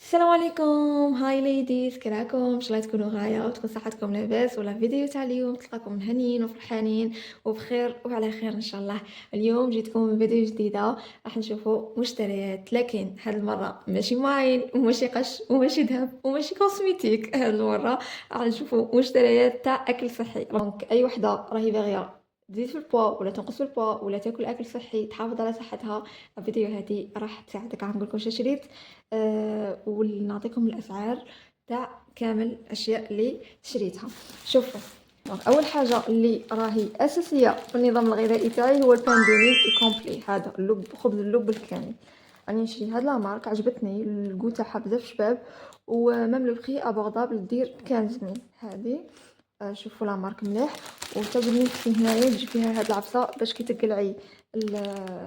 السلام عليكم. هاي ليديز، كيراكم؟ ان شاء الله تكونوا غايه وتكون صحتكم لاباس. ولا فيديو تاع اليوم تلقاكم مهنيين وفرحانين وبخير وعلى خير ان شاء الله. اليوم جيتكم بفيديو جديده، راح نشوفوا مشتريات، لكن هاد المره ماشي ماين وماشي قش وماشي ذهب وماشي كوسميتيك. هاد المره راح نشوفوا مشتريات تاع اكل صحي. دونك اي وحده راهي باغيه تزيد في البوا ولا تنقص في البوا ولا تاكل اكل صحي تحافظ على صحتها، الفيديو هذه راح تساعدك. راح نقول لكم شريت ونعطيكم الأسعار تاع كامل الأشياء اللي شريتها. شوفوا، أول حاجة اللي راهي أساسية في النظام الغذائي تاعي هو البان دو كومبلي، هذا اللب، خبز اللب الكامل. راني نشري هاد لا مارك، عجبتني الكو تاعها بزاف شباب، ومام لو بخي ابوردابل، دير 15 هذه. شوفوا لا مارك مليح، وتعجبني في هنايا تجي فيها هاد العفسه باش كي تقلعي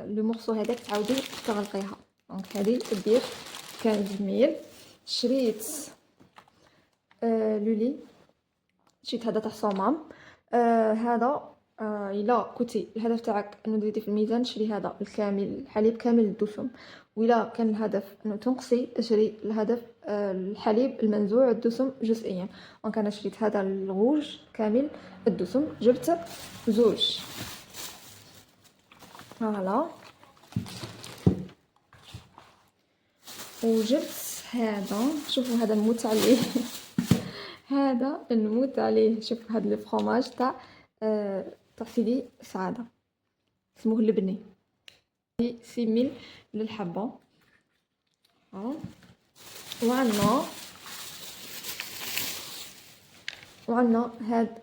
لو مورسو هذاك تعاودي تغلقيها. دونك هذه تدير 15 شريت لولي، شريت هذا تاع صومام. هذا الا كنتي الهدف تاعك انه تزيدي في الميزان شري هذا الكامل، الحليب كامل الدسم. وإلا كان الهدف انه تنقصي شري الهدف الحليب المنزوع الدسم جزئيا. دونك انا شريت هذا الغوج كامل الدسم، جبت زوج. فوالا، وجبت هذا، شوفوا هذا نموت عليه. هذا نموت عليه. شوفوا هذا الفرomاج تاع تاع سيدي سعادة، اسمه اللبني، 6000 للحبة. وعندنا هاد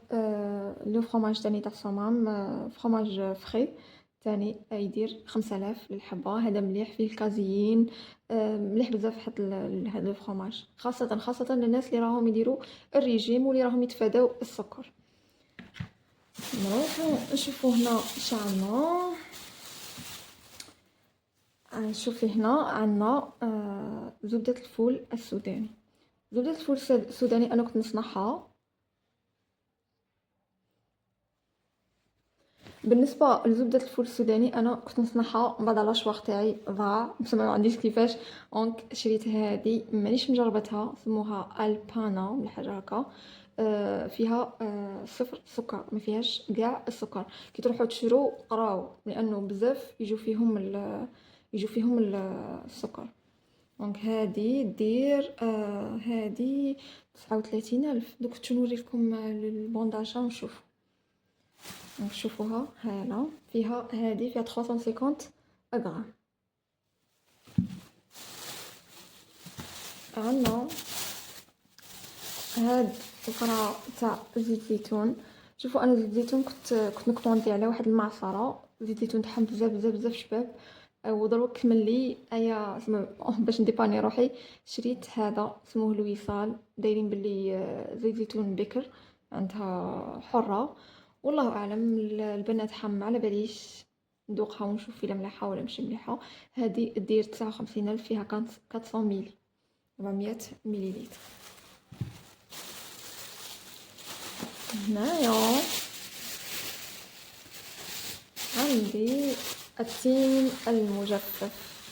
لو فرomاج تاني تاع صمام، فرomاج فري تاني يدير 5000 للحبة. هذا مليح، فيه الكازيين، مليح بزاف حط هاد لو فرomاج، خاصة للناس اللي راهم يديروا الريجيم واللي راهم يتفاداو السكر. نروحو نشوفو هنا شعلنا. شوفي هنا عندنا زبدة الفول السوداني. زبدة الفول السوداني انا كنت نصنعها. بالنسبه لزبده الفول السوداني انا كنت نصنعها من بعد الاشواق تاعي ضاع، بس ما عنديش كيفاش. دونك شريت هذه، مانيش مجربتها، سموها البانا ولا حاجه هكا. فيها صفر سكر، ما فيهاش كاع السكر. كي تروحوا تشرو قراو، لانه بزاف يجوا فيهم السكر. دونك هادي دير هادي 39,000. دوك نوريلكم البونداشا ونشوف. دونك شوفوها هانا، فيها هادي فيها 350 غرام. عندنا هاد القرعة تاع زيت زيتون. شوفوا انا زيت زيتون كنت نكوموندي على واحد المعصره، زيت زيتون تاعهم بزاف بزاف بزاف شباب. ودروك كمل لي ايا باش نديباني روحي شريت هذا، اسمه الوصال. دايرين باللي زيت زيتون بكر، عندها حره، والله اعلم. البنات تاعها على باليش، ندوقها ونشوف الا مليحه ولا مش مليحه. هذه دير 59,000، فيها 400 ميلي، 400 مليلتر. هنايا عندي التين المجفف.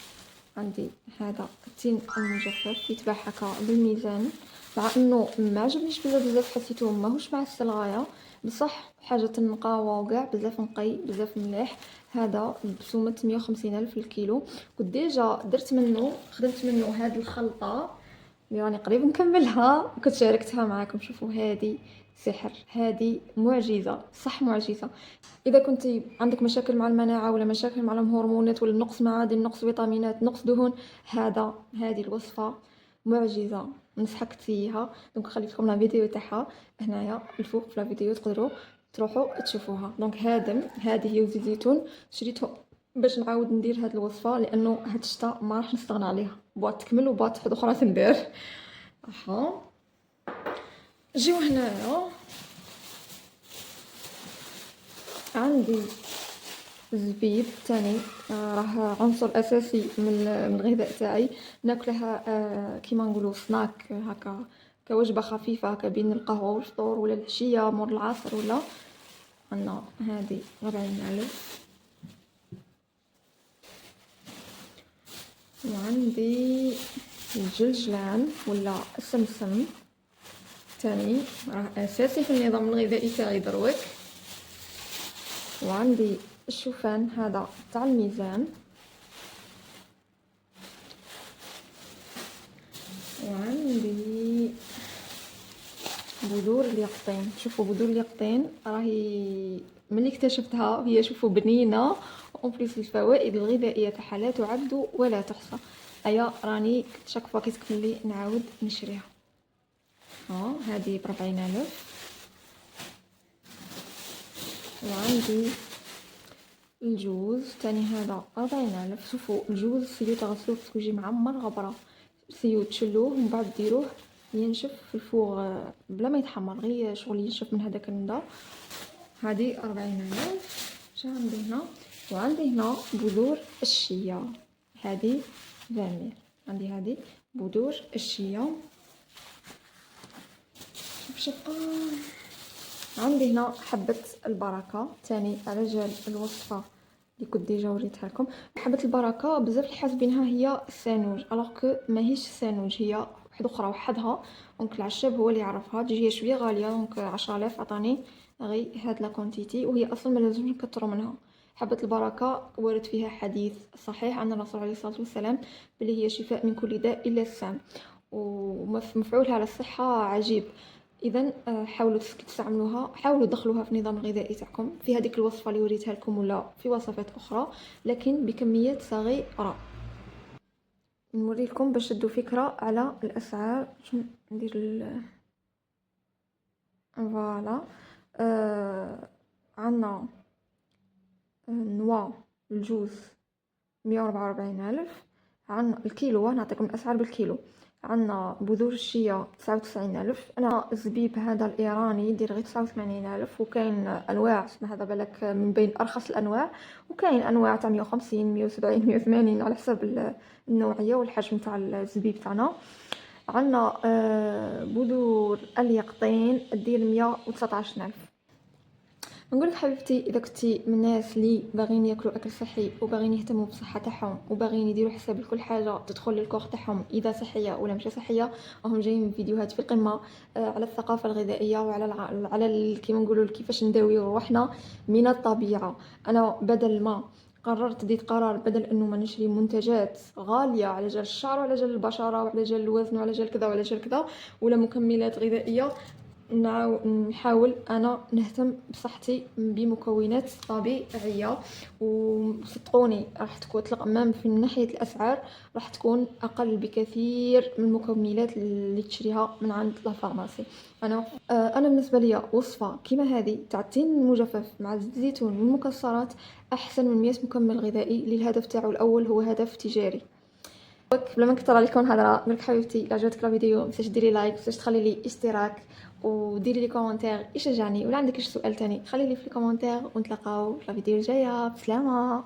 عندي هذا التين المجفف يتباع هكا بالميزان، مع انه ما عجبنيش بزاف حسيته ماهوش مع السلغايه، بصح حاجه النقاوه وكاع بزاف نقي بزاف مليح. هذا بسومه 150,000 الكيلو. كنت ديجا درت منه، خدمت منه هاد الخلطه اللي راني قريب نكملها، كنت شاركتها معاكم. شوفوا هذه سحر، هذه معجزه، صح معجزه. اذا كنتي عندك مشاكل مع المناعه ولا مشاكل مع الهرمونات ولا نقص معادن، نقص فيتامينات، نقص دهون، هذه الوصفه معجزه، نصحك تسيها. دونك خليت لكم لا فيديو تاعها هنايا الفوق في لا فيديو، تقدروا تروحوا تشوفوها. دونك هذه هي زيت زيتون، شريته باش نعاود ندير هذه الوصفه، لانه هاد الشتا ما راح نستغنى عليها. بواط تكمل وبواط واحده اخرى تندير. اها، جيو هنايا عندي الزبيب تاني، راه عنصر اساسي من الغذاء تاعي. ناكلها كيما نقولوا سناك هكا، كوجبه خفيفه هكا بين القهوه والفطور ولا العشيه مور العصر ولا. عندنا هذه 40,000. وعندي الجلجلان ولا السمسم تاني راه اساسي في النظام الغذائي تاعي دروك. وعندي الشوفان هذا تاع الميزان، وعندي بذور اليقطين. شوفوا بذور اليقطين راهي ملي اكتشفتها هي شوفوا بنينه، وبليس الفوائد الغذائيه تاعها لا تعد ولا تحصى. ايا راني كنت شاك فوا كتكمل لي نعاود نشريها. هذه ب40,000. وعندي الجوز تاني هذا 40,000. شوفوا الجوز سيو تغسلوه باسكو يجي معمر غبره، سيو تشلوه ومن بعد ديروه ينشف في الفوغ بلا ما يتحمر، غير شغل ينشف من هذاك الندى. هذه 40,000. شنو عندي هنا؟ وعندي هنا بذور الشيا، هذه 20,000. عندي هذه بذور الشيا. شوف عندي هنا حبة البركة تاني على جال الوصفة اللي كنت ديجا وريتها لكم. حبة البركة بزاف الحاسبينها هي السانوج، الوغ كو ماهيش السانوج، هي واحدة اخرى وحدها. دونك العشاب هو اللي يعرفها، تجي شويه غاليه، دونك 10,000 عطاني غير هاد لا كونتيتي، وهي اصلا ما لازمش نكثروا منها. حبة البركة ورد فيها حديث صحيح عن الرسول عليه الصلاة والسلام بلي هي شفاء من كل داء الا السام، ومفعولها على الصحة عجيب. اذا حاولوا تستعملوها، حاولوا تدخلوها في النظام الغذائي تاعكم في هذيك الوصفه اللي وريتها لكم ولا في وصفات اخرى، لكن بكميات صغيره. نوري لكم باش تدوا فكره على الاسعار. شنو ندير فوالا. عندنا نوا الجوز 144,000. عندنا الكيلو، نعطيكم الاسعار بالكيلو. عندنا بذور الشيا 99,000. انا الزبيب هذا الايراني يدير غير 89,000. وكاين انواع اسمها هذا بالك من بين ارخص الانواع، وكاين انواع تاع 150 170 180 على حسب النوعيه والحجم تاع الزبيب تاعنا. عندنا بذور اليقطين دير 119,000. نقولك حبيبتي، اذا كنتي من الناس اللي باغيين ياكلوا اكل صحي وباغيين يهتموا بالصحه تاعهم وباغيين يديروا حساب لكل حاجه تدخل للكوخ تاعهم اذا صحيه ولا مش صحيه، راهم جايين فيديوهات في القمه على الثقافه الغذائيه وعلى كيما نقولوا كيفاش نداويو روحنا من الطبيعه. انا بدل ما قررت ديت قرار، بدل انه ما نشري منتجات غاليه على جال الشعر وعلى جال البشره وعلى جال الوزن وعلى جال كذا وعلى جال كذا ولا مكملات غذائيه، نحاول انا نهتم بصحتي بمكونات طبيعيه. وصدقوني راح تكون مام في ناحيه الاسعار راح تكون اقل بكثير من المكملات اللي تشريها من عند لا فارماسي. انا بالنسبه لي وصفه كيما هذه تاع التين المجفف مع الزيتون والمكسرات احسن من 100 مكمل غذائي اللي الهدف تاعو الاول هو هدف تجاري. بلا ما نكثر عليكم الهضره، نقولك حبيبتي الا عجبتك الفيديو متنساش ديري لايك، متنساش تخلي لي اشتراك وديري لي كومونتير يشجعني، ولا عندك شي سؤال تاني خلي لي في الكومونتير، ونتلاقاو في الفيديو الجايه. بسلامه.